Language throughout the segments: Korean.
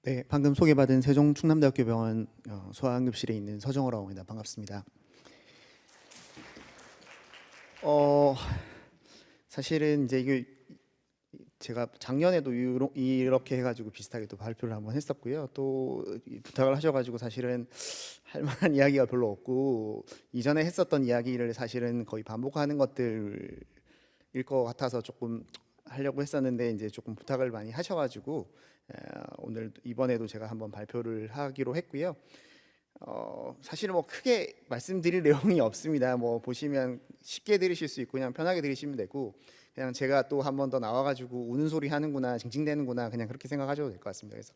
네, 방금 소개받은 세종 충남대학교 병원 소아응급실에 있는 서정호라고 합니다. 반갑습니다. 어, 사실은 이제 이게 제가 작년에도 이렇게 해가지고 비슷하게 또 발표를 한번 했었고요. 또 부탁을 하셔가지고 사실은 할 만한 이야기가 별로 없고 이전에 했었던 이야기를 사실은 거의 반복하는 것들일 것 같아서 조금 하려고 했었는데 이제 조금 부탁을 많이 하셔가지고 오늘 이번에도 제가 한번 발표를 하기로 했고요. 사실은 뭐 크게 말씀드릴 내용이 없습니다. 뭐 보시면 쉽게 들으실 수 있고 그냥 편하게 들으시면 되고 그냥 제가 또 한 번 더 나와가지고 우는 소리 하는구나 징징대는구나 그냥 그렇게 생각하셔도 될 것 같습니다. 그래서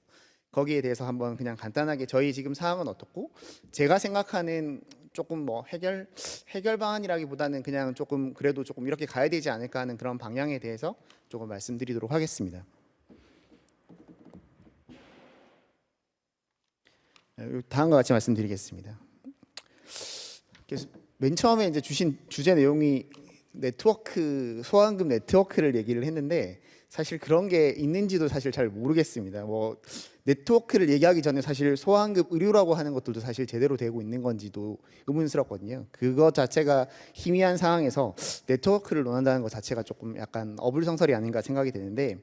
거기에 대해서 한번 그냥 간단하게 저희 지금 상황은 어떻고 제가 생각하는 조금 뭐 해결 방안이라기보다는 그냥 조금 그래도 조금 이렇게 가야 되지 않을까 하는 그런 방향에 대해서 조금 말씀드리도록 하겠습니다. 다음과 같이 말씀드리겠습니다. 그래서 맨 처음에 이제 주신 주제 내용이 네트워크, 소아응급 네트워크를 얘기를 했는데 사실 그런 게 있는지도 사실 잘 모르겠습니다. 뭐 네트워크를 얘기하기 전에 사실 소아응급 의료라고 하는 것들도 사실 제대로 되고 있는 건지도 의문스럽거든요. 그것 자체가 희미한 상황에서 네트워크를 논한다는 것 자체가 조금 약간 어불성설이 아닌가 생각이 되는데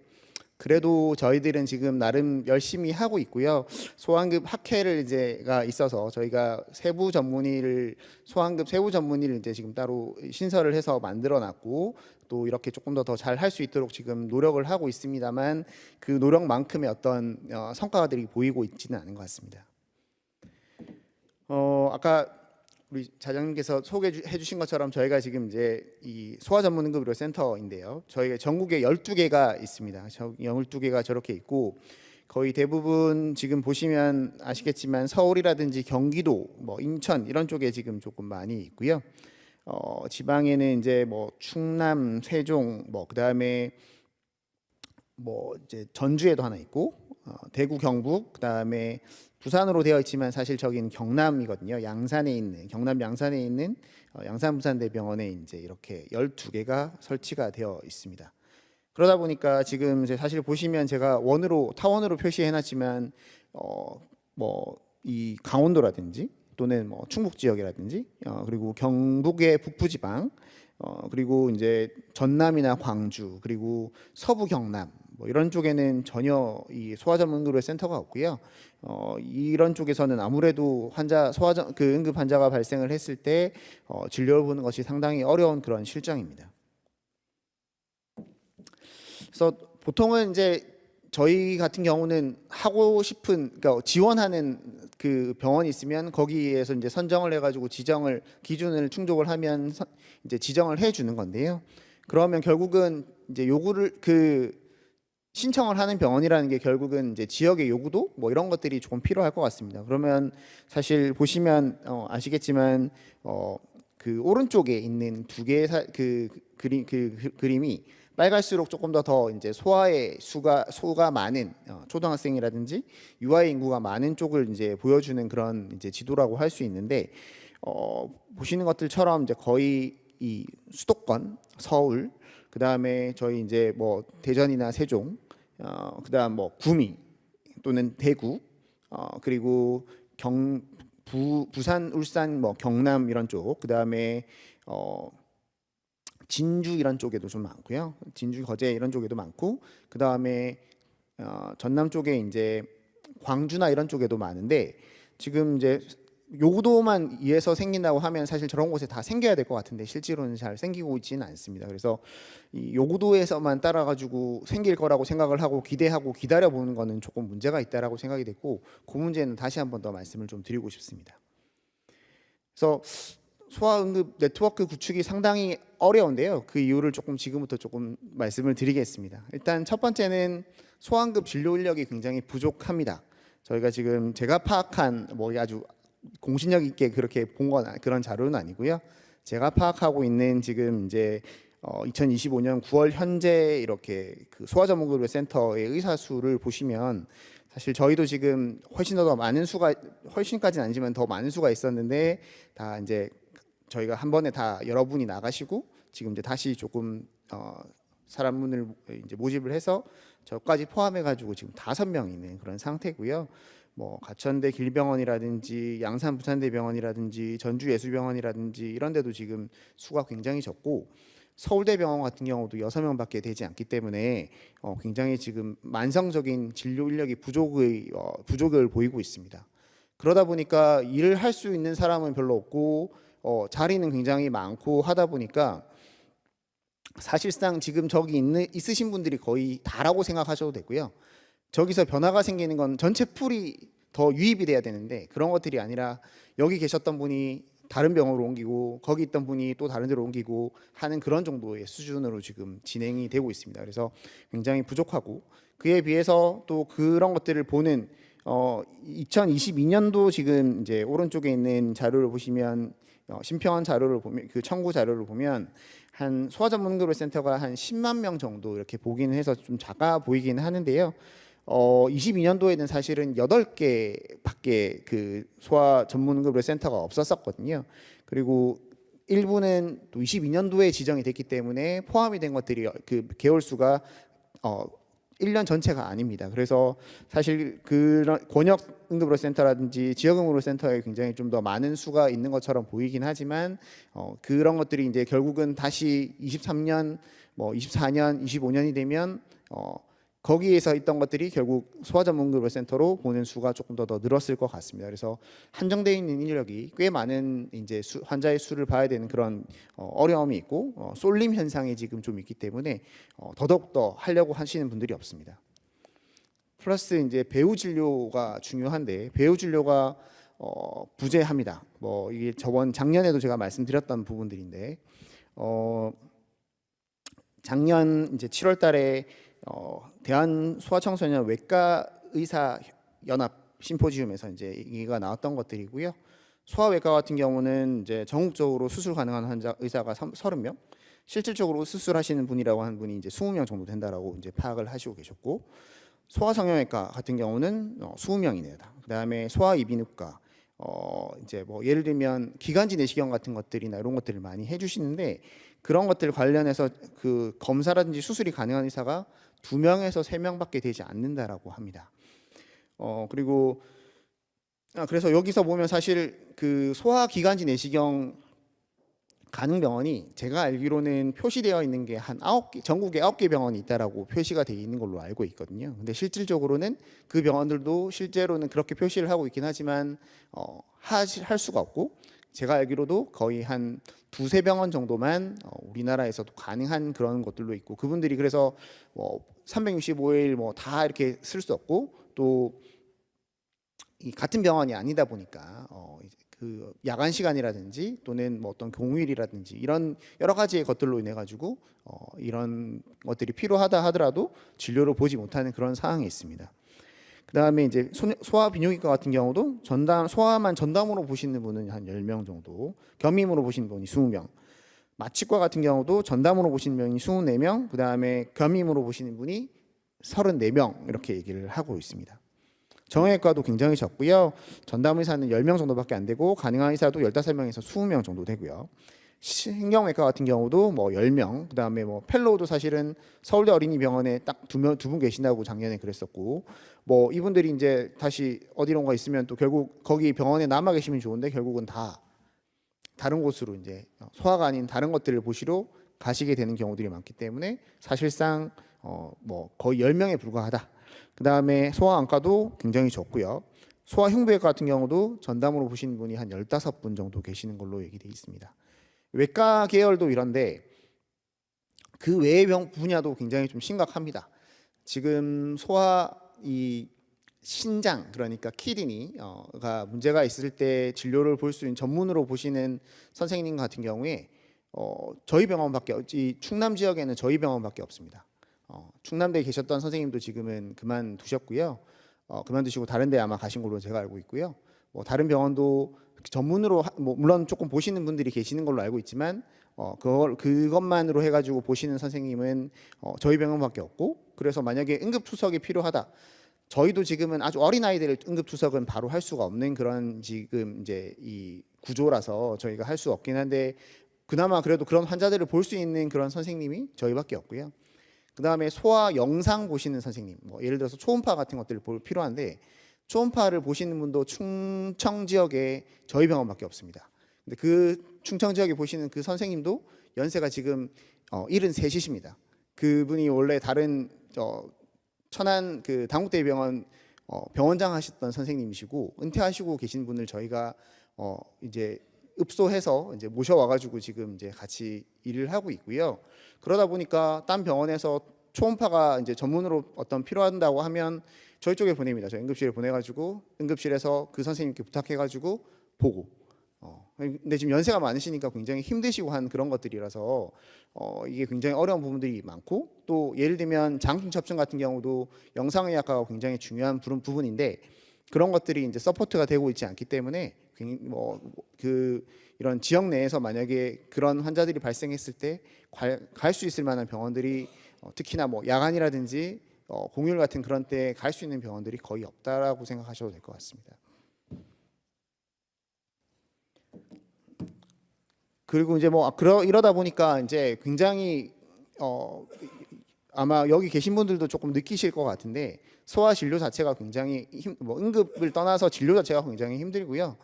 그래도 저희들은 지금 나름 열심히 하고 있고요. 소아응급 학회를 이제가 있어서 저희가 소아응급 세부 전문의를 이제 지금 따로 신설을 해서 만들어놨고 또 이렇게 조금 더 잘 할 수 있도록 지금 노력을 하고 있습니다만 그 노력만큼의 어떤 성과들이 보이고 있지는 않은 것 같습니다. 아까 우리 자장님께서 소개해 주신 것처럼 저희가 지금 이제 이 소아 전문응급 의료 센터인데요. 저희가 전국에 12개가 있습니다. 12개가 저렇게 있고 거의 대부분 지금 보시면 아시겠지만 서울이라든지 경기도, 뭐 인천 이런 쪽에 지금 조금 많이 있고요. 지방에는 이제 뭐 충남, 세종, 뭐 그다음에 뭐 이제 전주에도 하나 있고 대구, 경북, 그다음에 부산으로 되어 있지만 사실 저기는 경남이거든요. 경남 양산에 있는 양산부산대병원에 이제 이렇게 12개가 설치가 되어 있습니다. 그러다 보니까 지금 이제 사실 보시면 제가 타원으로 표시해 놨지만 뭐 이 강원도라든지 또는 뭐 충북 지역이라든지 그리고 경북의 북부지방 그리고 이제 전남이나 광주 그리고 서부 경남 뭐 이런 쪽에는 전혀 이 소아전문의료 센터가 없고요. 이런 쪽에서는 아무래도 응급 환자가 발생을 했을 때 진료를 보는 것이 상당히 어려운 그런 실정입니다. 그래서 보통은 이제 저희 같은 경우는 그러니까 지원하는 그 병원이 있으면 거기에서 이제 선정을 해가지고 기준을 충족을 하면 이제 지정을 해주는 건데요. 그러면 결국은 이제 신청을 하는 병원이라는 게 결국은 이제 지역의 요구도 뭐 이런 것들이 조금 필요할 것 같습니다. 그러면 사실 보시면 아시겠지만 그 오른쪽에 있는 두 개의 그림이 빨갈수록 조금 더 이제 소아의 수가 많은 초등학생이라든지 유아의 인구가 많은 쪽을 이제 보여주는 그런 이제 지도라고 할 수 있는데 보시는 것들처럼 이제 거의 이 수도권 서울 그다음에 저희 이제 뭐 대전이나 세종 그다음 뭐 구미 또는 대구 그리고 부산 울산 뭐 경남 이런 쪽 그다음에 진주 이런 쪽에도 좀 많고요. 진주 거제 이런 쪽에도 많고 그다음에 전남 쪽에 이제 광주나 이런 쪽에도 많은데 지금 이제 요구도만 위해서 생긴다고 하면 사실 저런 곳에 다 생겨야 될 것 같은데 실제로는 잘 생기고 있지는 않습니다. 그래서 이 요구도에서만 따라 가지고 생길 거라고 생각을 하고 기대하고 기다려 보는 거는 조금 문제가 있다라고 생각이 됐고 그 문제는 다시 한 번 더 말씀을 좀 드리고 싶습니다. 그래서 소아응급 네트워크 구축이 상당히 어려운데요. 그 이유를 지금부터 조금 말씀을 드리겠습니다. 일단 첫 번째는 소아응급 진료 인력이 굉장히 부족합니다. 저희가 지금 제가 파악한 뭐 아주 공신력 있게 그렇게 본 건 그런 자료는 아니고요. 제가 파악하고 있는 지금 이제 2025년 9월 현재 이렇게 그 소아전문의료 센터의 의사 수를 보시면 사실 저희도 지금 훨씬까지는 아니지만 더 많은 수가 있었는데 다 이제 저희가 한 번에 다 여러분이 나가시고 지금 이제 다시 조금 사람을 이제 모집을 해서 저까지 포함해가지고 지금 5명 있는 그런 상태고요. 뭐 가천대 길병원이라든지 양산 부산대병원이라든지 전주예술병원이라든지 이런 데도 지금 수가 굉장히 적고 서울대병원 같은 경우도 6명밖에 되지 않기 때문에 굉장히 지금 만성적인 진료 인력이 부족을 보이고 있습니다. 그러다 보니까 일을 할 수 있는 사람은 별로 없고 자리는 굉장히 많고 하다 보니까 사실상 지금 저기 있으신 분들이 거의 다라고 생각하셔도 되고요. 저기서 변화가 생기는 건 전체 풀이 더 유입이 돼야 되는데 그런 것들이 아니라 여기 계셨던 분이 다른 병원으로 옮기고 거기 있던 분이 또 다른 데로 옮기고 하는 그런 정도의 수준으로 지금 진행이 되고 있습니다. 그래서 굉장히 부족하고 그에 비해서 또 그런 것들을 보는 2022년도 지금 이제 오른쪽에 있는 자료를 보시면 심평원 자료를 보면 그 청구 자료를 보면 한 소아전문의센터가 한 10만 명 정도 이렇게 보기는 해서 좀 작아 보이긴 하는데요. 22년도에는 사실은 8개밖에 그 소아 전문급의 센터가 없었거든요. 그리고 일부는 또 22년도에 지정이 됐기 때문에 포함이 된 것들이 그 개월 수가 1년 전체가 아닙니다. 그래서 사실 그런 권역 응급의료센터라든지 지역 응급의료센터에 굉장히 좀 더 많은 수가 있는 것처럼 보이긴 하지만 그런 것들이 이제 결국은 다시 23년, 뭐 24년, 25년이 되면 거기에서 있던 것들이 결국 소아전문급의료센터로 보는 수가 조금 더 늘었을 것 같습니다. 그래서 한정되어 있는 인력이 꽤 많은 이제 환자의 수를 봐야 되는 그런 어려움이 있고 쏠림 현상이 지금 좀 있기 때문에 더더욱 더 하려고 하시는 분들이 없습니다. 플러스 이제 배우 진료가 중요한데 배우 진료가 부재합니다. 뭐 이게 작년에도 제가 말씀드렸던 부분들인데 작년 이제 7월달에 대한 소아청소년 외과 의사 연합 심포지움에서 이제 얘기가 나왔던 것들이고요. 소아외과 같은 경우는 이제 전국적으로 수술 가능한 의사가 30명, 실질적으로 수술하시는 분이라고 하는 분이 이제 20명 정도 된다라고 이제 파악을 하시고 계셨고, 소아성형외과 같은 경우는 20명이네요. 그다음에 소아이비인후과 이제 뭐 예를 들면 기관지 내시경 같은 것들이나 이런 것들을 많이 해주시는데 그런 것들 관련해서 그 검사라든지 수술이 가능한 의사가 2명에서 3명밖에 되지 않는다라고 합니다. 그리고 그래서 여기서 보면 사실 그 소아기관지 내시경 가능 병원이 제가 알기로는 표시되어 있는 게 한 9개, 전국에 9개 병원이 있다라고 표시가 되어 있는 걸로 알고 있거든요. 근데 실질적으로는 그 병원들도 실제로는 그렇게 표시를 하고 있긴 하지만 할 수가 없고 제가 알기로도 거의 한 2-3병원 정도만 우리나라에서도 가능한 그런 것들도 있고 그분들이 그래서 365일 뭐 다 이렇게 쓸 수 없고 또 이 같은 병원이 아니다 보니까 그 야간 시간이라든지 또는 뭐 어떤 공휴일이라든지 이런 여러 가지의 것들로 인해 가지고 이런 것들이 필요하다 하더라도 진료를 보지 못하는 그런 상황이 있습니다. 그다음에 이제 소아 비뇨기과 같은 경우도 소아만 전담으로 보시는 분은 한 10명 정도, 겸임으로 보시는 분이 20명. 마취과 같은 경우도 전담으로 보시는 분이 24명, 그다음에 겸임으로 보시는 분이 34명 이렇게 얘기를 하고 있습니다. 정형외과도 굉장히 적고요. 전담 의사는 10명 정도밖에 안 되고 가능한 의사도 15명에서 20명 정도 되고요. 신경외과 같은 경우도 뭐 10명, 그다음에 뭐 펠로우도 사실은 서울대 어린이병원에 딱 두 분 계신다고 작년에 그랬었고 뭐 이분들이 이제 다시 어디론가 있으면 또 결국 거기 병원에 남아 계시면 좋은데 결국은 다 다른 곳으로 이제 소아가 아닌 다른 것들을 보시러 가시게 되는 경우들이 많기 때문에 사실상 뭐 거의 10명에 불과하다. 그다음에 소아안과도 굉장히 적고요. 소아흉부외과 같은 경우도 전담으로 보시는 분이 한 15분 정도 계시는 걸로 얘기되어 있습니다. 외과 계열도 이런데 그 외의 분야도 굉장히 좀 심각합니다. 지금 소아 이 신장 그러니까 키드니가 문제가 있을 때 진료를 볼 수 있는 전문으로 보시는 선생님 같은 경우에 저희 병원밖에 충남 지역에는 저희 병원밖에 없습니다. 충남대에 계셨던 선생님도 지금은 그만두셨고요. 그만두시고 다른 데 아마 가신 걸로 제가 알고 있고요. 뭐 다른 병원도 전문으로 뭐 물론 조금 보시는 분들이 계시는 걸로 알고 있지만 그것만으로 해가지고 보시는 선생님은 저희 병원밖에 없고 그래서 만약에 응급투석이 필요하다. 저희도 지금은 아주 어린 아이들 응급투석은 바로 할 수가 없는 그런 지금 이제 이 구조라서 저희가 할 수 없긴 한데 그나마 그래도 그런 환자들을 볼 수 있는 그런 선생님이 저희밖에 없고요. 그다음에 소아 영상 보시는 선생님, 뭐 예를 들어서 초음파 같은 것들을 볼 필요한데 초음파를 보시는 분도 충청 지역에 저희 병원밖에 없습니다. 근데 그 충청 지역에 보시는 그 선생님도 연세가 지금 73이십니다. 그분이 원래 다른 천안 그 당국대병원 병원장 하셨던 선생님이시고 은퇴하시고 계신 분을 저희가 이제 읍소해서 이제 모셔와가지고 지금 이제 같이 일을 하고 있고요. 그러다 보니까 딴 병원에서 초음파가 이제 전문으로 어떤 필요한다고 하면 저희 쪽에 보냅니다. 저희 응급실에 보내가지고 응급실에서 그 선생님께 부탁해가지고 보고. 근데 지금 연세가 많으시니까 굉장히 힘드시고 한 그런 것들이라서 이게 굉장히 어려운 부분들이 많고 또 예를 들면 장중첩중 같은 경우도 영상의학과가 굉장히 중요한 부분인데 그런 것들이 이제 서포트가 되고 있지 않기 때문에 이런 지역 내에서 만약에 그런 환자들이 발생했을 때 갈 수 있을 만한 병원들이 특히나 뭐 야간이라든지 공휴일 같은 그런 때 갈 수 있는 병원들이 거의 없다라고 생각하셔도 될 것 같습니다. 그리고 이제 뭐 이러다 보니까 이제 굉장히 아마 여기 계신 분들도 조금 느끼실 것 같은데 소아 진료 자체가 굉장히 응급을 떠나서 진료 자체가 굉장히 힘들고요.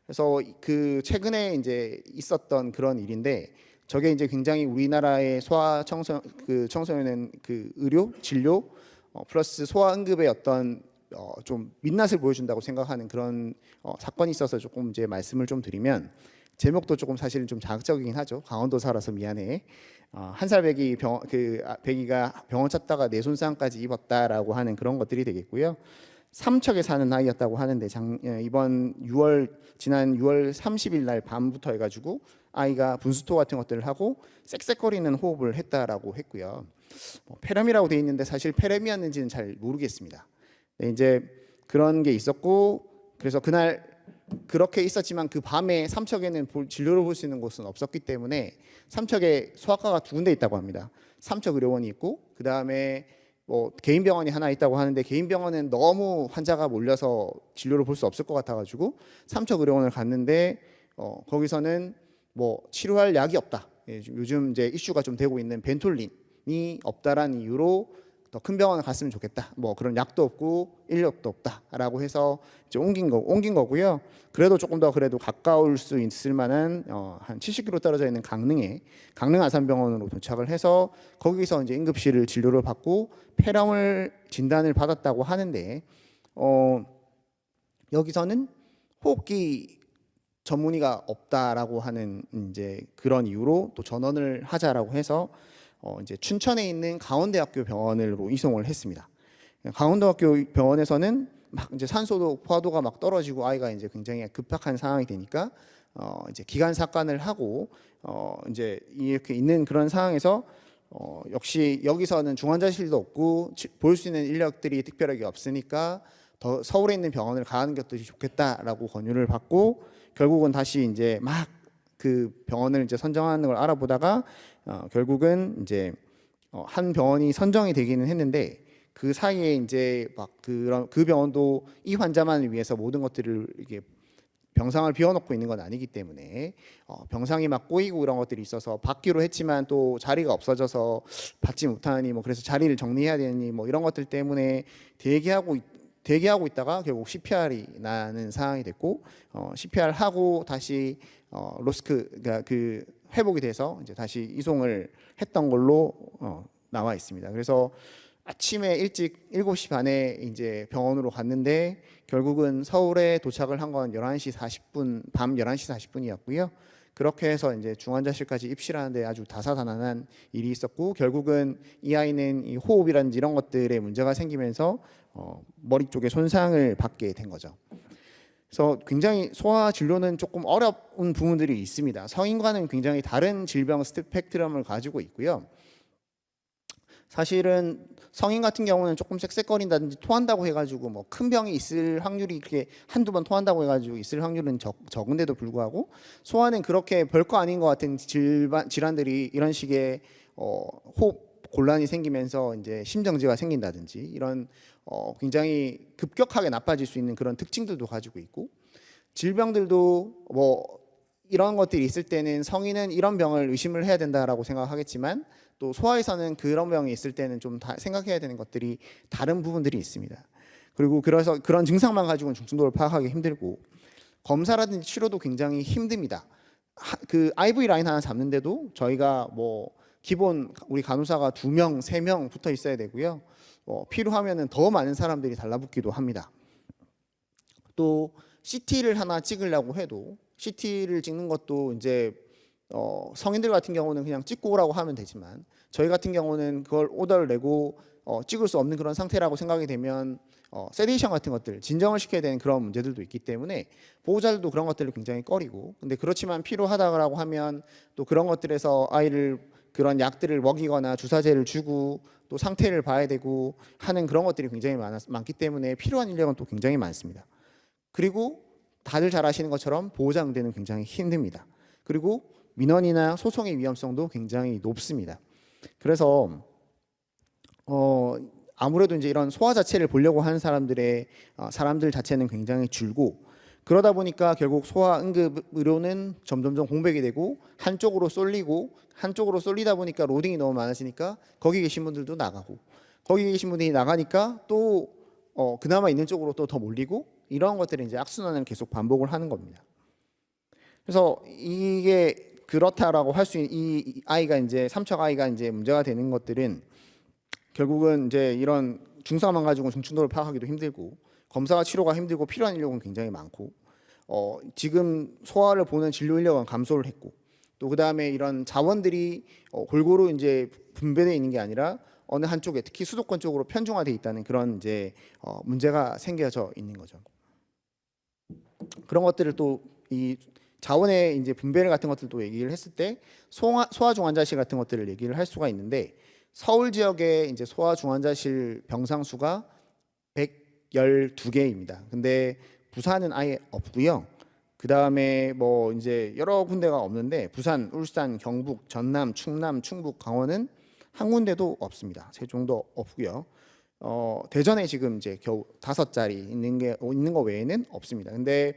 그래서 그 최근에 이제 있었던 그런 일인데 저게 이제 굉장히 우리나라의 소아 청소년은 그 의료 진료 플러스 소아 응급의 어떤 좀 민낯을 보여준다고 생각하는 그런 사건이 있어서 조금 이제 말씀을 좀 드리면 제목도 조금 사실은 좀 자극적이긴 하죠. 강원도 살아서 미안해. 한 살 배기가 병원 찾다가 뇌 손상까지 입었다라고 하는 그런 것들이 되겠고요. 삼척에 사는 아이였다고 하는데 지난 6월 30일 날 밤부터 해가지고 아이가 분수토 같은 것들을 하고 쌕쌕거리는 호흡을 했다라고 했고요. 폐렴이라고 돼 있는데 사실 폐렴이었는지는 잘 모르겠습니다. 네, 이제 그런 게 있었고 그래서 그날 그렇게 있었지만 그 밤에 삼척에는 진료를 볼 수 있는 곳은 없었기 때문에 삼척에 소아과가 2군데 있다고 합니다. 삼척의료원이 있고 그 다음에 뭐 개인 병원이 하나 있다고 하는데 개인 병원은 너무 환자가 몰려서 진료를 볼 수 없을 것 같아가지고 삼척의료원을 갔는데 거기서는 뭐 치료할 약이 없다. 요즘 이제 이슈가 좀 되고 있는 벤톨린이 없다라는 이유로 더 큰 병원을 갔으면 좋겠다. 뭐 그런 약도 없고 인력도 없다라고 해서 이제 옮긴 거고요. 그래도 조금 더 그래도 가까울 수 있을 만한 한 70km 떨어져 있는 강릉 아산병원으로 도착을 해서 거기서 이제 응급실을 진료를 받고 폐렴을 진단을 받았다고 하는데 여기서는 호흡기 전문의가 없다라고 하는 이제 그런 이유로 또 전원을 하자라고 해서 이제 춘천에 있는 강원대학교 병원으로 이송을 했습니다. 강원대학교 병원에서는 막 이제 산소도 포화도가 막 떨어지고 아이가 이제 굉장히 급박한 상황이 되니까 이제 기관 삭관을 하고 이제 이렇게 있는 그런 상황에서 역시 여기서는 중환자실도 없고 볼 수 있는 인력들이 특별하게 없으니까 더 서울에 있는 병원을 가는 것도 좋겠다라고 권유를 받고 결국은 다시 이제 막 그 병원을 이제 선정하는 걸 알아보다가 결국은 이제 한 병원이 선정이 되기는 했는데 그 사이에 이제 막 그 병원도 이 환자만을 위해서 모든 것들을 이게 병상을 비워놓고 있는 건 아니기 때문에 병상이 막 꼬이고 이런 것들이 있어서 받기로 했지만 또 자리가 없어져서 받지 못하니 뭐 그래서 자리를 정리해야 되니 뭐 이런 것들 때문에 대기하고 있다가 결국 CPR이 나는 상황이 됐고 CPR 하고 다시 그러니까 그 회복이 돼서 이제 다시 이송을 했던 걸로 나와 있습니다. 그래서 아침에 일찍 7시 반에 이제 병원으로 갔는데 결국은 서울에 도착을 한 건 11시 40분, 밤 11시 40분이었고요. 그렇게 해서 이제 중환자실까지 입실하는데 아주 다사다난한 일이 있었고 결국은 이 아이는 이 호흡이라든지 이런 것들에 문제가 생기면서 머리 쪽에 손상을 받게 된 거죠. 그래서 굉장히 소아 진료는 조금 어려운 부분들이 있습니다. 성인과는 굉장히 다른 질병 스펙트럼을 가지고 있고요. 사실은 성인 같은 경우는 조금 쌕쌕거린다든지 토한다고 해가지고 뭐 큰 병이 있을 확률이 그렇게 한두 번 토한다고 해가지고 있을 확률은 적은데도 불구하고 소아는 그렇게 별거 아닌 것 같은 질환들이 이런 식의 호흡 곤란이 생기면서 이제 심정지가 생긴다든지 이런 굉장히 급격하게 나빠질 수 있는 그런 특징들도 가지고 있고 질병들도 뭐 이런 것들이 있을 때는 성인은 이런 병을 의심을 해야 된다라고 생각하겠지만 또 소아에서는 그런 병이 있을 때는 좀 생각해야 되는 것들이 다른 부분들이 있습니다. 그리고 그래서 그런 증상만 가지고는 중증도를 파악하기 힘들고 검사라든지 치료도 굉장히 힘듭니다. 그 IV 라인 하나 잡는데도 저희가 뭐 기본 우리 간호사가 2명, 3명 붙어 있어야 되고요. 필요하면은 더 많은 사람들이 달라붙기도 합니다. 또 CT를 하나 찍으려고 해도 CT를 찍는 것도 이제 성인들 같은 경우는 그냥 찍고 오라고 하면 되지만 저희 같은 경우는 그걸 오더를 내고 찍을 수 없는 그런 상태라고 생각이 되면 세데이션 같은 것들 진정을 시켜야 되는 그런 문제들도 있기 때문에 보호자들도 그런 것들을 굉장히 꺼리고 근데 그렇지만 필요하다고 하면 또 그런 것들에서 아이를 그런 약들을 먹이거나 주사제를 주고 또 상태를 봐야 되고 하는 그런 것들이 굉장히 많기 때문에 필요한 인력은 또 굉장히 많습니다. 그리고 다들 잘 아시는 것처럼 보호자 응대는 굉장히 힘듭니다. 그리고 민원이나 소송의 위험성도 굉장히 높습니다. 그래서 아무래도 이제 이런 소아 자체를 보려고 하는 사람들 자체는 굉장히 줄고 그러다 보니까 결국 소아 응급 의료는 점점점 공백이 되고 한쪽으로 쏠리다 보니까 로딩이 너무 많아지니까 거기 계신 분들도 나가고 거기 계신 분들이 나가니까 또 그나마 있는 쪽으로 또 더 몰리고 이런 것들이 이제 악순환을 계속 반복을 하는 겁니다. 그래서 이게 그렇다라고 할 수 있는 이 아이가 이제 삼척 아이가 이제 문제가 되는 것들은 결국은 이제 이런 중상만 가지고 중증도를 파악하기도 힘들고 검사와 치료가 힘들고 필요한 인력은 굉장히 많고 지금 소아를 보는 진료 인력은 감소를 했고 또 그다음에 이런 자원들이 골고루 이제 분배되어 있는 게 아니라 어느 한쪽에 특히 수도권 쪽으로 편중화되어 있다는 그런 이제 문제가 생겨져 있는 거죠. 그런 것들을 또 이 자원의 이제 분배 같은 것들도 얘기를 했을 때 소아 중환자실 같은 것들을 얘기를 할 수가 있는데 서울 지역의 이제 소아 중환자실 병상 수가 112개입니다. 근데 부산은 아예 없고요. 그다음에 뭐 이제 여러 군데가 없는데 부산, 울산, 경북, 전남, 충남, 충북, 강원은 한 군데도 없습니다. 세종도 없고요. 대전에 지금 이제 겨우 5자리 있는 거 외에는 없습니다. 근데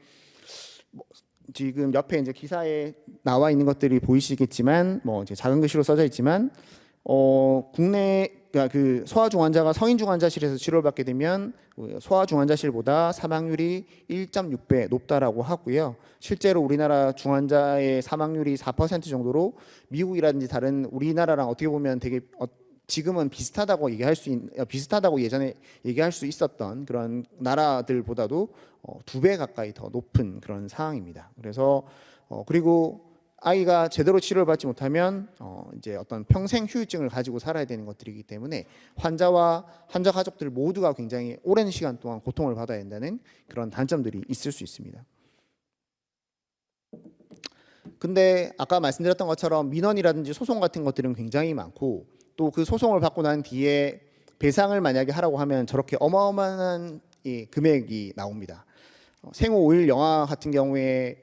뭐 지금 옆에 이제 기사에 나와 있는 것들이 보이시겠지만 뭐 이제 작은 글씨로 써져 있지만 국내 그러니까 그 소아 중환자가 성인 중환자실에서 치료를 받게 되면 소아 중환자실보다 사망률이 1.6배 높다라고 하고요. 실제로 우리나라 중환자의 사망률이 4% 정도로 미국이라든지 다른 우리나라랑 어떻게 보면 되게 지금은 비슷하다고 예전에 얘기할 수 있었던 그런 나라들보다도 2배 가까이 더 높은 그런 상황입니다. 그래서 그리고 아이가 제대로 치료를 받지 못하면 이제 어떤 평생 후유증을 가지고 살아야 되는 것들이기 때문에 환자와 환자 가족들 모두가 굉장히 오랜 시간 동안 고통을 받아야 된다는 그런 단점들이 있을 수 있습니다. 근데 아까 말씀드렸던 것처럼 민원이라든지 소송 같은 것들은 굉장히 많고 또 그 소송을 받고 난 뒤에 배상을 만약에 하라고 하면 저렇게 어마어마한 금액이 나옵니다. 생후 5일 영아 같은 경우에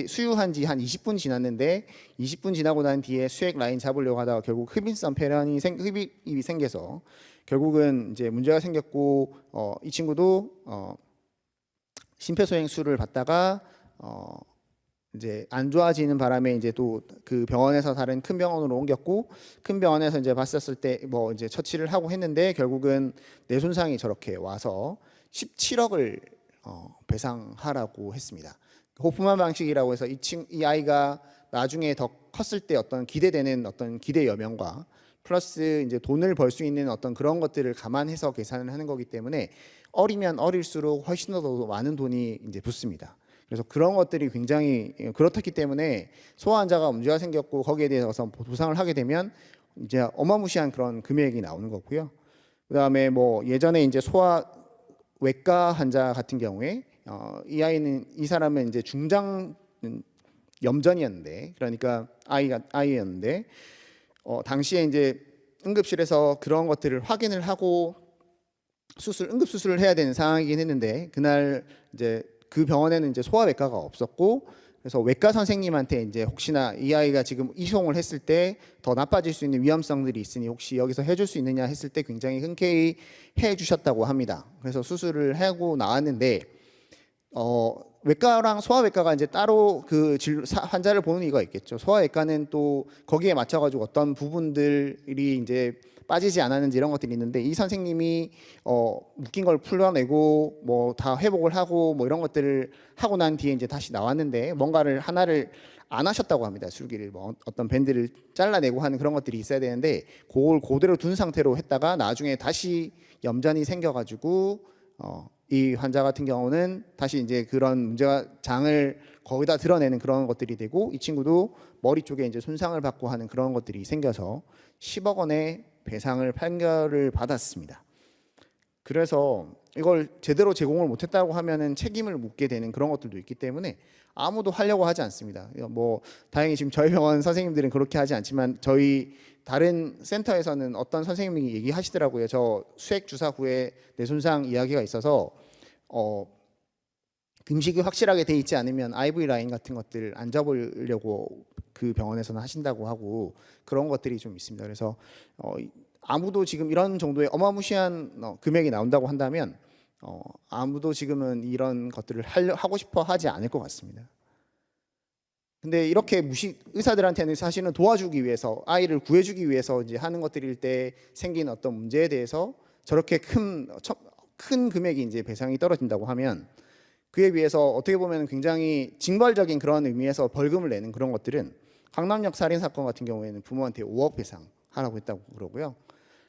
수유한 지 한 20분 지났는데 20분 지나고 난 뒤에 수액 라인 잡으려고 하다가 결국 흡입이 생겨서 결국은 이제 문제가 생겼고 이 친구도 심폐소생술을 받다가 이제 안 좋아지는 바람에 이제 또 그 병원에서 다른 큰 병원으로 옮겼고 큰 병원에서 이제 봤었을 때 뭐 이제 처치를 하고 했는데 결국은 뇌 손상이 저렇게 와서 17억을 배상하라고 했습니다. 호프만 방식이라고 해서 이 아이가 나중에 더 컸을 때 어떤 기대되는 어떤 기대 여명과 플러스 이제 돈을 벌 수 있는 어떤 그런 것들을 감안해서 계산을 하는 거기 때문에 어리면 어릴수록 훨씬 더 많은 돈이 이제 붙습니다. 그래서 그런 것들이 굉장히 그렇기 때문에 소아 환자가 문제가 생겼고 거기에 대해서 보상을 하게 되면 이제 어마무시한 그런 금액이 나오는 거고요. 그다음에 뭐 예전에 이제 소아 외과 환자 같은 경우에 이 사람은 이제 중장 염전이었는데 그러니까 아이였는데 당시에 이제 응급실에서 그런 것들을 확인을 하고 응급 수술을 해야 되는 상황이긴 했는데 그날 이제 그 병원에는 이제 소아외과가 없었고 그래서 외과 선생님한테 이제 혹시나 이 아이가 지금 이송을 했을 때 더 나빠질 수 있는 위험성들이 있으니 혹시 여기서 해줄 수 있느냐 했을 때 굉장히 흔쾌히 해주셨다고 합니다. 그래서 수술을 하고 나왔는데 외과랑 소아외과가 이제 따로 그 환자를 보는 이유가 있겠죠. 소아외과는 또 거기에 맞춰가지고 어떤 부분들이 이제 빠지지 않았는지 이런 것들이 있는데, 이 선생님이 묶인 걸 풀어내고 뭐 다 회복을 하고 뭐 이런 것들을 하고 난 뒤에 이제 다시 나왔는데 뭔가를 하나를 안 하셨다고 합니다. 술기를 뭐 어떤 밴드를 잘라내고 하는 그런 것들이 있어야 되는데 그걸 그대로 둔 상태로 했다가 나중에 다시 염전이 생겨가지고 이 환자 같은 경우는 다시 이제 그런 문제가 장을 거기다 드러내는 그런 것들이 되고, 이 친구도 머리 쪽에 이제 손상을 받고 하는 그런 것들이 생겨서 10억 원의 배상을 판결을 받았습니다. 그래서 이걸 제대로 제공을 못했다고 하면은 책임을 묻게 되는 그런 것들도 있기 때문에 아무도 하려고 하지 않습니다. 뭐 다행히 지금 저희 병원 선생님들은 그렇게 하지 않지만 저희 다른 센터에서는 어떤 선생님이 얘기하시더라고요. 저 수액 주사 후에 뇌손상 이야기가 있어서 금식이 확실하게 돼 있지 않으면 IV 라인 같은 것들 안 잡으려고 그 병원에서는 하신다고 하고, 그런 것들이 좀 있습니다. 그래서 아무도 지금 이런 정도의 어마무시한 금액이 나온다고 한다면 아무도 지금은 이런 것들을 하고 싶어 하지 않을 것 같습니다. 근데 이렇게 의사들한테는 사실은 도와주기 위해서, 아이를 구해주기 위해서 이제 하는 것들일 때 생긴 어떤 문제에 대해서 저렇게 큰 금액이 이제 배상이 떨어진다고 하면, 그에 비해서 어떻게 보면 굉장히 징벌적인 그런 의미에서 벌금을 내는 그런 것들은, 강남역 살인 사건 같은 경우에는 부모한테 5억 배상하라고 했다고 그러고요.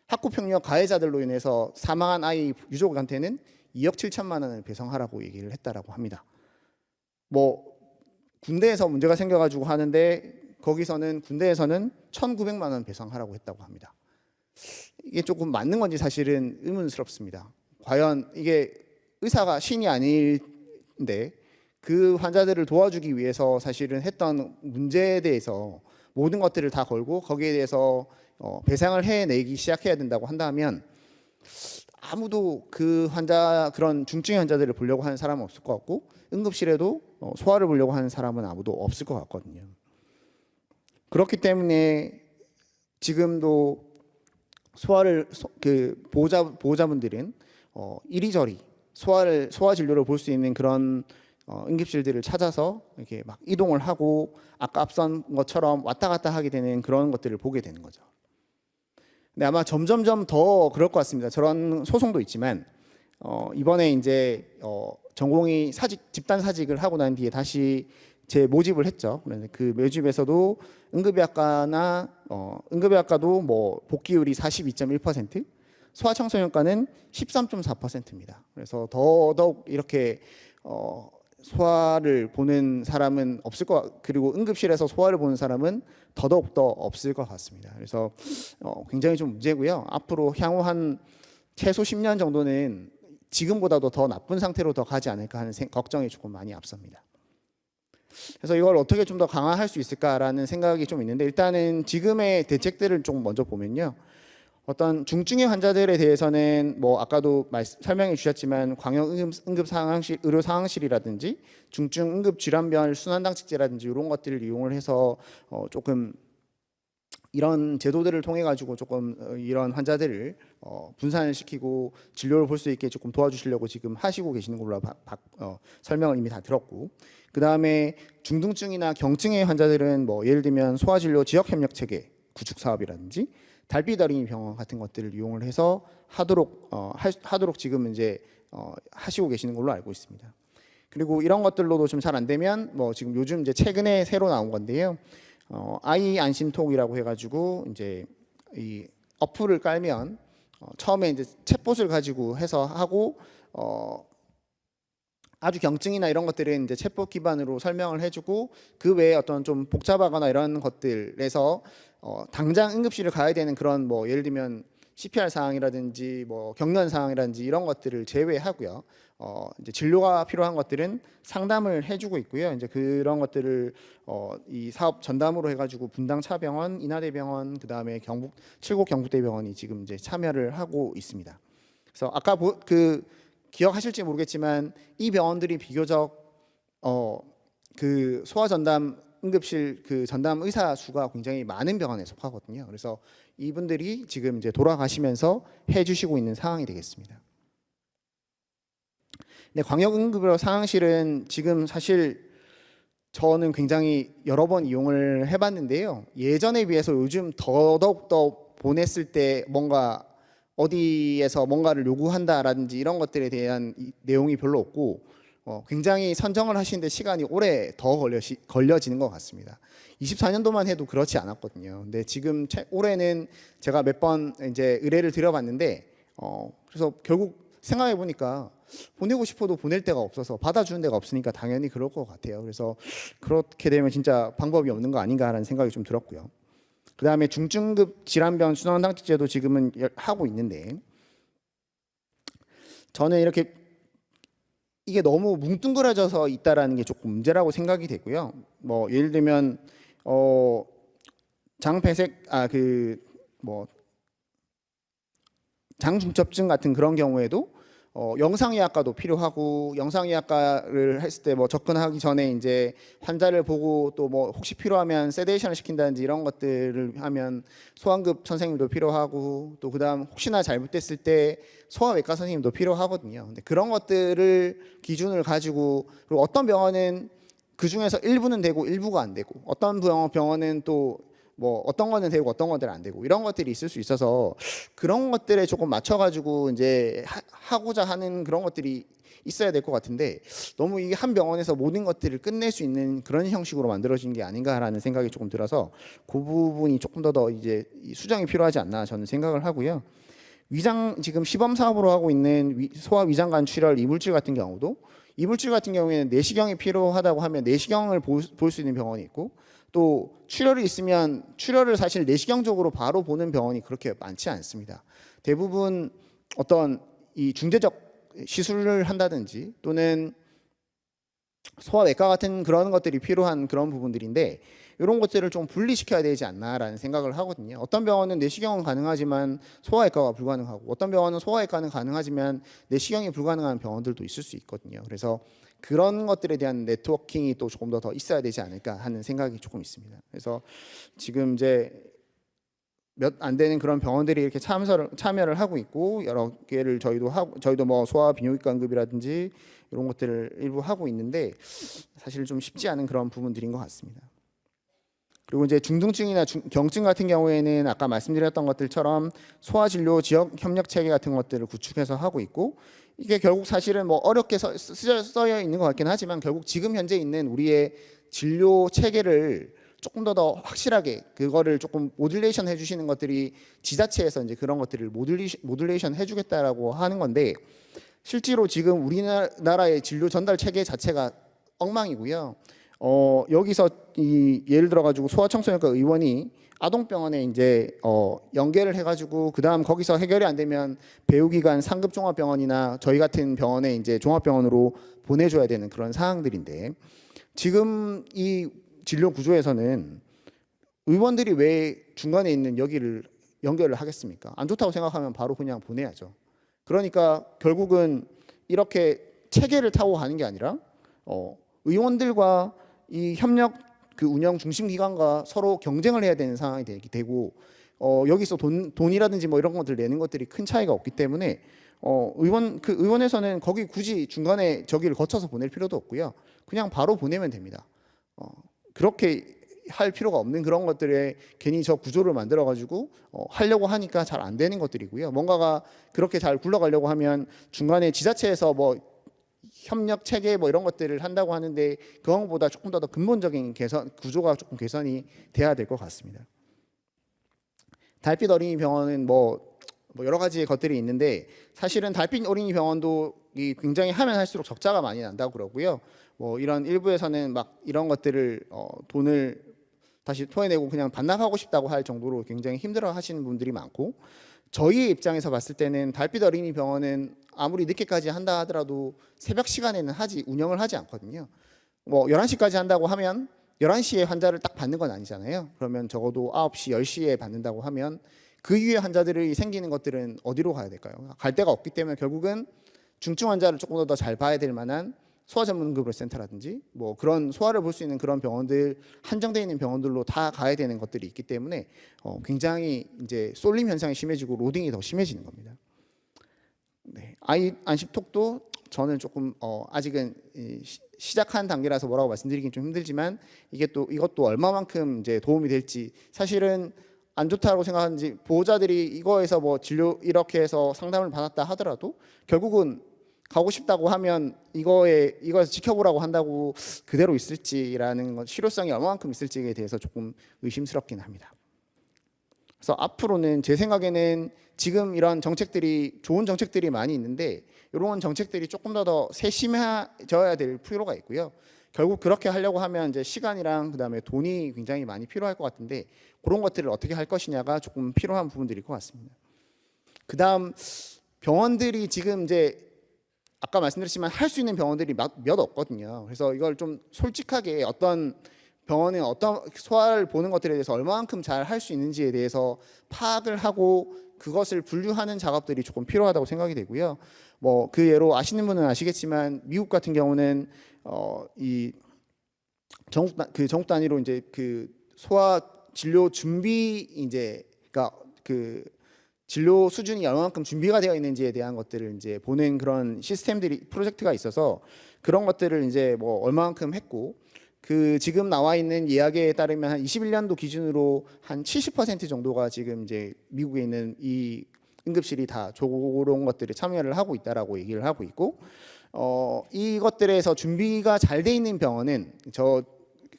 학구폭력 가해자들로 인해서 사망한 아이 유족한테는 2억 7천만 원을 배상하라고 얘기를 했다라고 합니다. 뭐 군대에서 문제가 생겨가지고 하는데 거기서는 군대에서는 1,900만 원 배상하라고 했다고 합니다. 이게 조금 맞는 건지 사실은 의문스럽습니다. 과연 이게 의사가 신이 아닌데 그 환자들을 도와주기 위해서 사실은 했던 문제에 대해서 모든 것들을 다 걸고 거기에 대해서 배상을 해내기 시작해야 된다고 한다면 아무도 그 환자, 그런 중증 환자들을 보려고 하는 사람은 없을 것 같고, 응급실에도 소아를 보려고 하는 사람은 아무도 없을 것 같거든요. 그렇기 때문에 지금도 소아를 그 보호자분들은 이리저리 소아 진료를 볼 수 있는 그런 응급실들을 찾아서 이렇게 막 이동을 하고 아까 앞선 것처럼 왔다 갔다 하게 되는 그런 것들을 보게 되는 거죠. 근데 아마 점점점 더 그럴 것 같습니다. 저런 소송도 있지만 이번에 이제 전공의 집단 사직을 하고 난 뒤에 다시 재모집을 했죠. 그런데 그 모집에서도 응급의학과도 뭐 복귀율이 42.1%, 소아청소년과는 13.4%입니다. 그래서 더더욱 이렇게 소아를 보는 사람은 없을 것, 그리고 응급실에서 소아를 보는 사람은 더더욱 더 없을 것 같습니다. 그래서 굉장히 좀 문제고요. 앞으로 향후 한 최소 10년 정도는 지금보다도 더 나쁜 상태로 더 가지 않을까 하는 걱정이 조금 많이 앞섭니다. 그래서 이걸 어떻게 좀 더 강화할 수 있을까라는 생각이 좀 있는데, 일단은 지금의 대책들을 좀 먼저 보면요. 어떤 중증의 환자들에 대해서는 뭐 아까도 설명해 주셨지만 광역 응급 상황실, 의료 상황실이라든지 중증 응급 질환별 순환당직제라든지 이런 것들을 이용을 해서 조금 이런 제도들을 통해 가지고 조금 이런 환자들을 분산을 시키고 진료를 볼 수 있게 조금 도와주시려고 지금 하시고 계시는 걸로 설명을 이미 다 들었고, 그 다음에 중등증이나 경증의 환자들은 뭐 예를 들면 소아진료 지역협력체계 구축 사업이라든지 달빛 어린이 병원 같은 것들을 이용을 해서 하도록 지금 이제 하시고 계시는 걸로 알고 있습니다. 그리고 이런 것들로도 좀 잘 안 되면 뭐 지금 요즘 이제 최근에 새로 나온 건데요. 아이 안심톡이라고 해가지고 이제 이 어플을 깔면 처음에 이제 챗봇을 가지고 해서 하고 아주 경증이나 이런 것들은 이제 챗봇 기반으로 설명을 해주고, 그 외에 어떤 좀 복잡하거나 이런 것들에서 당장 응급실을 가야 되는 그런 뭐 예를 들면 CPR 사항이라든지 뭐 경련 사항이라든지 이런 것들을 제외하고요. 이제 진료가 필요한 것들은 상담을 해주고 있고요. 이제 그런 것들을 이 사업 전담으로 해가지고 분당차병원, 인하대병원, 그 다음에 칠곡 경북대병원이 지금 이제 참여를 하고 있습니다. 그래서 아까 기억하실지 모르겠지만 이 병원들이 비교적 그 소아 전담 응급실 그 전담 의사 수가 굉장히 많은 병원에 속하거든요. 그래서 이분들이 지금 이제 돌아가시면서 해주시고 있는 상황이 되겠습니다. 네, 광역응급의료 상황실은 지금 사실 저는 굉장히 여러 번 이용을 해봤는데요. 예전에 비해서 요즘 더더욱더 보냈을 때 뭔가 어디에서 뭔가를 요구한다라든지 이런 것들에 대한 내용이 별로 없고 굉장히 선정을 하시는데 시간이 오래 더 걸려지는 것 같습니다. 24년도만 해도 그렇지 않았거든요. 근데 지금 올해는 제가 몇 번 이제 의뢰를 드려봤는데 그래서 결국 생각해 보니까 보내고 싶어도 보낼 데가 없어서 받아주는 데가 없으니까 당연히 그럴 것 같아요. 그래서 그렇게 되면 진짜 방법이 없는 거 아닌가라는 생각이 좀 들었고요. 그 다음에 중증급 질환병 순환상태제도 지금은 하고 있는데 저는 이렇게 이게 너무 뭉뚱그려져서 있다라는 게 조금 문제라고 생각이 되고요. 뭐 예를 들면 장폐색 장중첩증 같은 그런 경우에도 영상의학과도 필요하고 영상의학과를 했을 때 뭐 접근하기 전에 이제 환자를 보고 또 뭐 혹시 필요하면 세데이션을 시킨다든지 이런 것들을 하면 소아응급 선생님도 필요하고 또 그다음 혹시나 잘못됐을 때 소아외과 선생님도 필요하거든요. 근데 그런 것들을 기준을 가지고 그리고 어떤 병원은 그 중에서 일부는 되고 일부가 안 되고 어떤 병원은 또 뭐 어떤 거는 되고 어떤 것들은 안 되고 이런 것들이 있을 수 있어서 그런 것들에 조금 맞춰가지고 이제 하고자 하는 그런 것들이 있어야 될 것 같은데 너무 이게 한 병원에서 모든 것들을 끝낼 수 있는 그런 형식으로 만들어진 게 아닌가라는 생각이 조금 들어서 그 부분이 조금 더 이제 수정이 필요하지 않나 저는 생각을 하고요. 지금 시범 사업으로 하고 있는 소아 위장관 출혈 이물질 같은 경우도 이물질 같은 경우에는 내시경이 필요하다고 하면 내시경을 볼 수 있는 병원이 있고 또 출혈이 있으면 출혈을 사실 내시경적으로 바로 보는 병원이 그렇게 많지 않습니다. 대부분 어떤 이 중대적 시술을 한다든지 또는 소아외과 같은 그런 것들이 필요한 그런 부분들인데 이런 것들을 좀 분리시켜야 되지 않나라는 생각을 하거든요. 어떤 병원은 내시경은 가능하지만 소아외과가 불가능하고 어떤 병원은 소아외과는 가능하지만 내시경이 불가능한 병원들도 있을 수 있거든요. 그래서 그런 것들에 대한 네트워킹이 또 조금 더 있어야 되지 않을까 하는 생각이 조금 있습니다. 그래서 지금 이제 몇 안 되는 그런 병원들이 이렇게 참여를 하고 있고 여러 개를 저희도 뭐 소아 비뇨기과 응급이라든지 이런 것들을 일부 하고 있는데 사실 좀 쉽지 않은 그런 부분들인 것 같습니다. 그리고 이제 중등증이나 경증 같은 경우에는 아까 말씀드렸던 것들처럼 소아진료 지역 협력 체계 같은 것들을 구축해서 하고 있고 이게 결국 사실은 뭐 어렵게 쓰여 있는 것 같긴 하지만 결국 지금 현재 있는 우리의 진료 체계를 조금 더 확실하게 그거를 조금 모듈레이션 해주시는 것들이 지자체에서 이제 그런 것들을 모듈레이션 해주겠다라고 하는 건데 실제로 지금 우리나라의 진료 전달 체계 자체가 엉망이고요. 여기서 예를 들어 가지고 소아청소년과 의원이 아동병원에 이제 연계를 해가지고 그 다음 거기서 해결이 안 되면 배우기관 상급 종합병원이나 저희 같은 병원에 이제 종합병원으로 보내줘야 되는 그런 상황들인데 지금 이 진료 구조에서는 의원들이 왜 중간에 있는 여기를 연결을 하겠습니까? 안 좋다고 생각하면 바로 그냥 보내야죠. 그러니까 결국은 이렇게 체계를 타고 가는 게 아니라 의원들과 이 협력 그 운영 중심 기관과 서로 경쟁을 해야 되는 상황이 되고 여기서 돈이라든지 뭐 이런 것들 내는 것들이 큰 차이가 없기 때문에 의원에서는 거기 굳이 중간에 저기를 거쳐서 보낼 필요도 없고요. 그냥 바로 보내면 됩니다. 그렇게 할 필요가 없는 그런 것들에 괜히 저 구조를 만들어 가지고 하려고 하니까 잘 안 되는 것들이고요. 뭔가가 그렇게 잘 굴러가려고 하면 중간에 지자체에서 뭐 협력 체계 뭐 이런 것들을 한다고 하는데 그것보다 조금 더 근본적인 구조가 조금 개선이 돼야 될 것 같습니다. 달빛 어린이 병원은 뭐 여러 가지 것들이 있는데 사실은 달빛 어린이 병원도 굉장히 하면 할수록 적자가 많이 난다고 그러고요. 뭐 이런 일부에서는 막 이런 것들을 돈을 다시 토해내고 그냥 반납하고 싶다고 할 정도로 굉장히 힘들어 하시는 분들이 많고 저희 입장에서 봤을 때는 달빛 어린이 병원은 아무리 늦게까지 한다 하더라도 새벽 시간에는 운영을 하지 않거든요. 뭐 11시까지 한다고 하면 11시에 환자를 딱 받는 건 아니잖아요. 그러면 적어도 9시, 10시에 받는다고 하면 그 이후에 환자들이 생기는 것들은 어디로 가야 될까요? 갈 데가 없기 때문에 결국은 중증 환자를 조금 더 잘 봐야 될 만한 소아 전문급여 센터라든지 뭐 그런 소아를 볼 수 있는 그런 병원들 한정되어 있는 병원들로 다 가야 되는 것들이 있기 때문에 굉장히 이제 쏠림 현상이 심해지고 로딩이 더 심해지는 겁니다. 네, 아이 안심톡도 저는 조금 아직은 시작한 단계라서 뭐라고 말씀드리긴 좀 힘들지만 이것도 얼마만큼 이제 도움이 될지 사실은 안 좋다고 생각하는지 보호자들이 이거에서 뭐 진료 이렇게 해서 상담을 받았다 하더라도 결국은 가고 싶다고 하면 이거에서 지켜보라고 한다고 그대로 있을지라는 건 실효성이 얼마만큼 있을지에 대해서 조금 의심스럽긴 합니다. 그래서 앞으로는 제 생각에는 지금 이런 정책들이 좋은 정책들이 많이 있는데 이런 정책들이 조금 더 세심해져야 될 필요가 있고요. 결국 그렇게 하려고 하면 이제 시간이랑 그다음에 돈이 굉장히 많이 필요할 것 같은데 그런 것들을 어떻게 할 것이냐가 조금 필요한 부분들일 것 같습니다. 그다음 병원들이 지금 이제 아까 말씀드렸지만 할 수 있는 병원들이 몇 없거든요. 그래서 이걸 좀 솔직하게 어떤 병원은 어떤 소아를 보는 것들에 대해서 얼마만큼 잘 할 수 있는지에 대해서 파악을 하고 그것을 분류하는 작업들이 조금 필요하다고 생각이 되고요. 뭐 그 예로 아시는 분은 아시겠지만 미국 같은 경우는 이 전국 단위로 이제 그 소아 진료 준비 이제 그러니까 그 진료 수준이 얼마만큼 준비가 되어 있는지에 대한 것들을 이제 보는 그런 시스템들이 프로젝트가 있어서 그런 것들을 이제 뭐 얼마만큼 했고 그 지금 나와 있는 이야기에 따르면 한 21년도 기준으로 한 70% 정도가 지금 이제 미국에 있는 이 응급실이 다 저런 것들에 참여를 하고 있다라고 얘기를 하고 있고 이것들에서 준비가 잘 돼 있는 병원은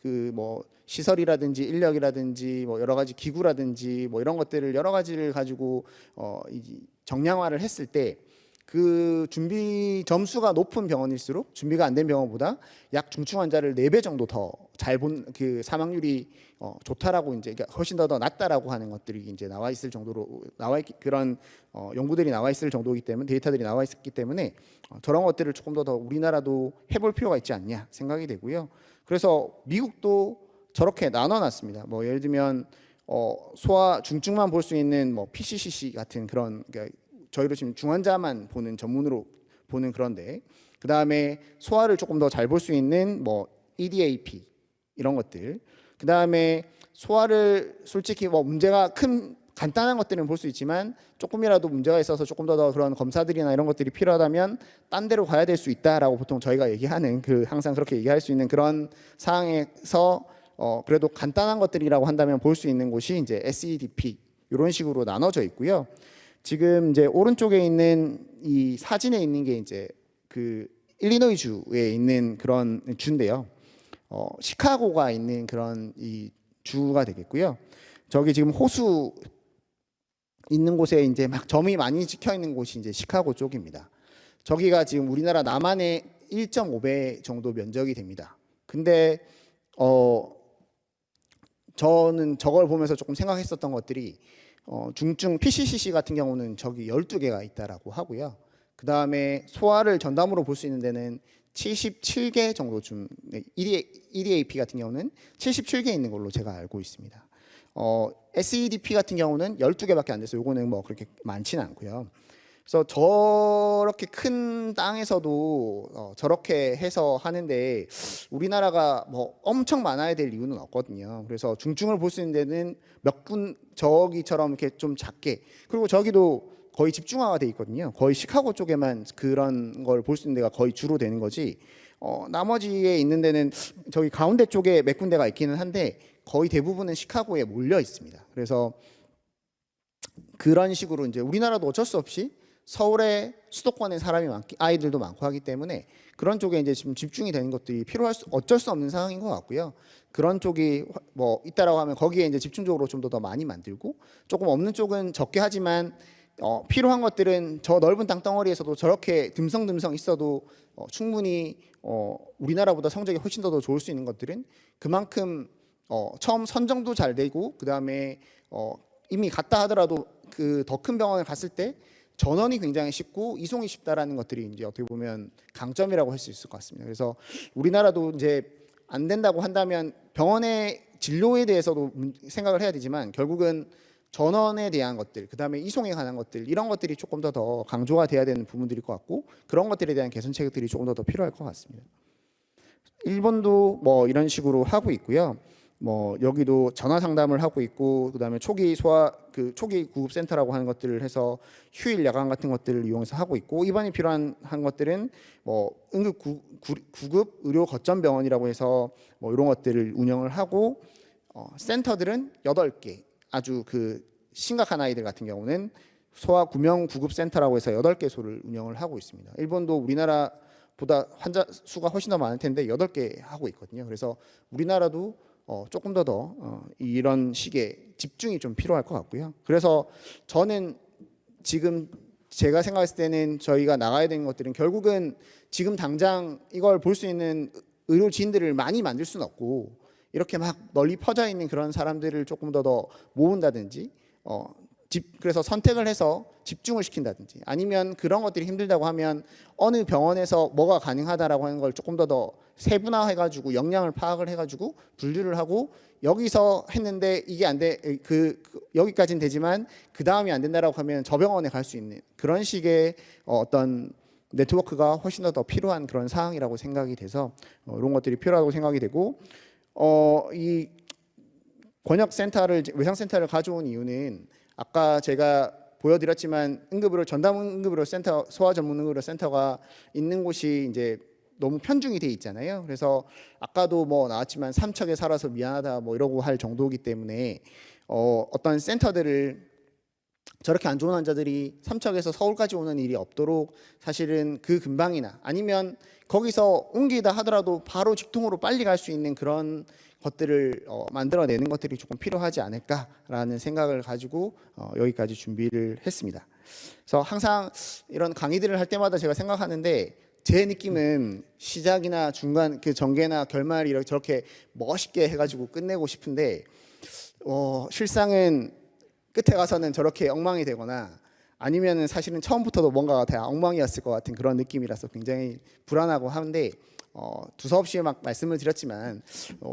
그 뭐 시설이라든지 인력이라든지 뭐 여러 가지 기구라든지 뭐 이런 것들을 여러 가지를 가지고 정량화를 했을 때 그 준비 점수가 높은 병원일수록 준비가 안 된 병원보다 약 중증 환자를 4배 정도 더 잘 본 그 사망률이 좋다라고 이제 훨씬 더 낮다라고 하는 것들이 이제 나와 있을 정도로 그런 연구들이 나와 있을 정도이기 때문에 데이터들이 나와 있기 때문에 저런 것들을 조금 더 우리나라도 해볼 필요가 있지 않냐 생각이 되고요. 그래서 미국도 저렇게 나눠놨습니다. 뭐 예를 들면 소아 중증만 볼 수 있는 뭐 PCCC 같은 그런 그러니까 저희로 지금 중환자만 보는 전문으로 보는 그런데 그 다음에 소아를 조금 더 잘 볼 수 있는 뭐 EDAP 이런 것들 그 다음에 소아를 솔직히 뭐 문제가 간단한 것들은 볼 수 있지만 조금이라도 문제가 있어서 조금 더 그런 검사들이나 이런 것들이 필요하다면 딴 데로 가야 될 수 있다라고 보통 저희가 얘기하는 항상 그렇게 얘기할 수 있는 그런 상황에서 그래도 간단한 것들이라고 한다면 볼 수 있는 곳이 이제 SEDP 이런 식으로 나눠져 있고요. 지금 이제 오른쪽에 있는 이 사진에 있는 게 이제 그 일리노이주에 있는 그런 주인데요. 시카고가 있는 그런 이 주가 되겠고요. 저기 지금 호수 있는 곳에 이제 막 점이 많이 찍혀 있는 곳이 이제 시카고 쪽입니다. 저기가 지금 우리나라 남한의 1.5배 정도 면적이 됩니다. 근데 저는 저걸 보면서 조금 생각했었던 것들이 중증 PCCC 같은 경우는 저기 12개가 있다라고 하고요. 그 다음에 소아를 전담으로 볼 수 있는 데는 77개 정도 좀 EDAP 같은 경우는 77개 있는 걸로 제가 알고 있습니다. SEDP 같은 경우는 12개밖에 안 돼서 요거는 뭐 그렇게 많지는 않고요. 그래서 저렇게 큰 땅에서도 저렇게 해서 하는데 우리나라가 뭐 엄청 많아야 될 이유는 없거든요. 그래서 중증을 볼 수 있는 데는 몇 군 저기처럼 이렇게 좀 작게 그리고 저기도 거의 집중화가 돼 있거든요. 거의 시카고 쪽에만 그런 걸 볼 수 있는 데가 거의 주로 되는 거지. 나머지에 있는 데는 저기 가운데 쪽에 몇 군데가 있기는 한데 거의 대부분은 시카고에 몰려 있습니다. 그래서 그런 식으로 이제 우리나라도 어쩔 수 없이 서울에 수도권에 사람이 아이들도 많고 하기 때문에 그런 쪽에 이제 지금 집중이 되는 것들이 어쩔 수 없는 상황인 것 같고요. 그런 쪽이 뭐 있다라고 하면 거기에 이제 집중적으로 좀 더 많이 만들고 조금 없는 쪽은 적게 하지만 필요한 것들은 저 넓은 땅덩어리에서도 저렇게 듬성듬성 있어도 충분히 우리나라보다 성적이 훨씬 더 좋을 수 있는 것들은 그만큼 처음 선정도 잘 되고 그 다음에 이미 갔다 하더라도 그 더 큰 병원을 갔을 때 전원이 굉장히 쉽고 이송이 쉽다라는 것들이 이제 어떻게 보면 강점이라고 할 수 있을 것 같습니다. 그래서 우리나라도 이제 안 된다고 한다면 병원의 진료에 대해서도 생각을 해야 되지만 결국은 전원에 대한 것들, 그 다음에 이송에 관한 것들 이런 것들이 조금 더 강조가 돼야 되는 부분들일 것 같고 그런 것들에 대한 개선책들이 조금 더 필요할 것 같습니다. 일본도 뭐 이런 식으로 하고 있고요. 뭐 여기도 전화 상담을 하고 있고 그다음에 초기 구급 센터라고 하는 것들을 해서 휴일 야간 같은 것들을 이용해서 하고 있고 입원이 필요한 것들은 뭐 응급 구급 의료 거점 병원이라고 해서 뭐 이런 것들을 운영을 하고 센터들은 8개 아주 그 심각한 아이들 같은 경우는 소아 구명 구급 센터라고 해서 8개소를 운영을 하고 있습니다. 일본도 우리나라보다 환자 수가 훨씬 더 많을 텐데 8개 하고 있거든요. 그래서 우리나라도 조금 더 이런 식의 집중이 좀 필요할 것 같고요. 그래서 저는 지금 제가 생각했을 때는 저희가 나가야 되는 것들은 결국은 지금 당장 이걸 볼 수 있는 의료진들을 많이 만들 수는 없고 이렇게 막 널리 퍼져 있는 그런 사람들을 조금 더 모은다든지 그래서 선택을 해서 집중을 시킨다든지 아니면 그런 것들이 힘들다고 하면 어느 병원에서 뭐가 가능하다라고 하는 걸 조금 더 세분화해가지고 역량을 파악을 해가지고 분류를 하고 여기서 했는데 이게 안 돼, 여기까지는 되지만 그 다음이 안 된다라고 하면 저 병원에 갈 수 있는 그런 식의 어떤 네트워크가 훨씬 더 필요한 그런 상황이라고 생각이 돼서 이런 것들이 필요하다고 생각이 되고 이 권역센터를 외상센터를 가져온 이유는 아까 제가 보여드렸지만 전담 응급의료 센터, 소아 전문 응급의료 센터가 있는 곳이 이제 너무 편중이 돼 있잖아요. 그래서 아까도 뭐 나왔지만 삼척에 살아서 미안하다 뭐 이러고 할 정도이기 때문에 어떤 센터들을 저렇게 안 좋은 환자들이 삼척에서 서울까지 오는 일이 없도록 사실은 그 근방이나 아니면 거기서 옮기다 하더라도 바로 직통으로 빨리 갈 수 있는 그런 것들을 만들어내는 것들이 조금 필요하지 않을까라는 생각을 가지고 여기까지 준비를 했습니다. 그래서 항상 이런 강의들을 할 때마다 제가 생각하는데 제 느낌은 시작이나 중간 그 전개나 결말 이렇게 저렇게 멋있게 해가지고 끝내고 싶은데 실상은 끝에 가서는 저렇게 엉망이 되거나 아니면은 사실은 처음부터도 뭔가가 다 엉망이었을 것 같은 그런 느낌이라서 굉장히 불안하고 하는데 두서없이 막 말씀을 드렸지만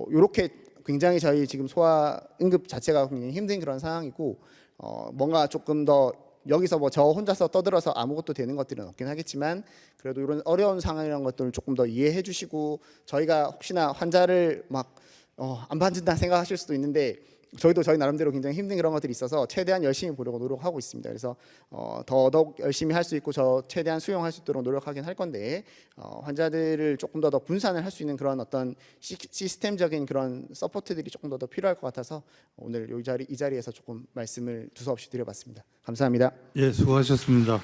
이렇게 굉장히 저희 지금 소아 응급 자체가 굉장히 힘든 그런 상황이고 뭔가 조금 더 여기서 뭐 저 혼자서 떠들어서 아무것도 되는 것들은 없긴 하겠지만 그래도 이런 어려운 상황이라는 것들을 조금 더 이해해 주시고 저희가 혹시나 환자를 막 안 봐준다 생각하실 수도 있는데 저희도 저희 나름대로 굉장히 힘든 그런 것들이 있어서 최대한 열심히 보려고 노력하고 있습니다. 그래서 더더욱 열심히 할 수 있고 저 최대한 수용할 수 있도록 노력하긴 할 건데 환자들을 조금 더 분산을 할 수 있는 그런 어떤 시스템적인 그런 서포트들이 조금 더 필요할 것 같아서 오늘 이 자리에서 조금 말씀을 두서없이 드려봤습니다. 감사합니다. 예, 수고하셨습니다.